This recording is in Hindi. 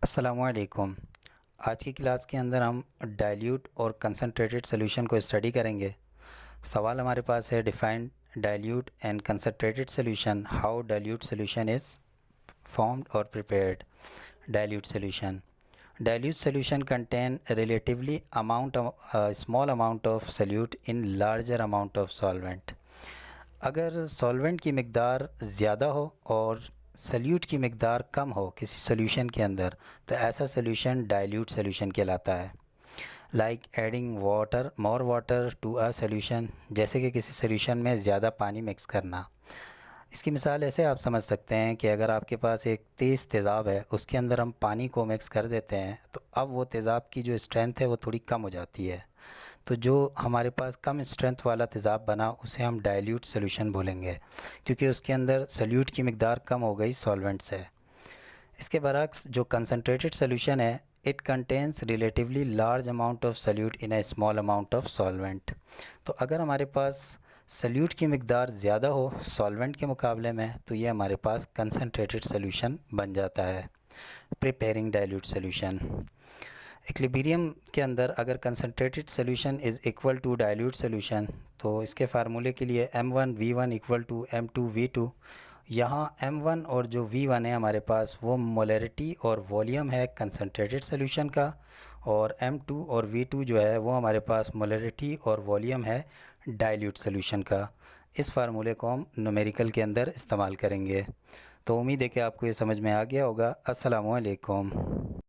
अस्सलामुअलैकुम। आज की क्लास के अंदर हम डाइल्यूट और कंसंट्रेटेड सॉल्यूशन को स्टडी करेंगे। सवाल हमारे पास है, define dilute and concentrated solution, how dilute solution is formed or prepared. Dilute solution contain relatively small amount of solute in larger amount of solvent. अगर सॉल्वेंट की मकदार ज़्यादा हो और सल्यूट की मकदार कम हो किसी सॉल्यूशन के अंदर, तो ऐसा सॉल्यूशन डाइल्यूट सॉल्यूशन कहलाता है। Like adding water more water to a solution, जैसे कि किसी सॉल्यूशन में ज़्यादा पानी मिक्स करना। इसकी मिसाल ऐसे आप समझ सकते हैं कि अगर आपके पास एक तेज़ तेज़ाब है, उसके अंदर हम पानी को मिक्स कर देते हैं, तो अब वो तेज़ाब की जो स्ट्रेंथ है वो थोड़ी कम हो जाती है। तो जो हमारे पास कम स्ट्रेंथ वाला तेज़ाब बना, उसे हम डाइल्यूट सॉल्यूशन बोलेंगे, क्योंकि उसके अंदर सल्यूट की मकदार कम हो गई सॉल्वेंट से। इसके बरक्स जो कंसनट्रेटेड सॉल्यूशन है, it contains relatively large amount of solute in A small amount of solvent. तो अगर हमारे पास सल्यूट की मकदार ज़्यादा हो सॉल्वेंट के मुकाबले में, तो ये हमारे पास कंसनट्रेटेड सॉल्यूशन बन जाता है। प्रिपेयरिंग डाइल्यूट सॉल्यूशन, इक्विलिब्रियम के अंदर अगर concentrated solution is equal to dilute solution, तो इसके फार्मूले के लिए M1V1 इक्वल टू M2V2। यहाँ M1 और जो V1 है हमारे पास, वो मोलरिटी और वॉल्यूम है कंसनट्रेटेड सॉल्यूशन का, और M2 और V2 जो है वो हमारे पास मोलरिटी और वॉल्यूम है डाइल्यूट सॉल्यूशन का। इस फार्मूले को हम न्यूमेरिकल के अंदर इस्तेमाल करेंगे। तो उम्मीद है कि आपको ये समझ में आ गया होगा। अस्सलामु अलैकुम।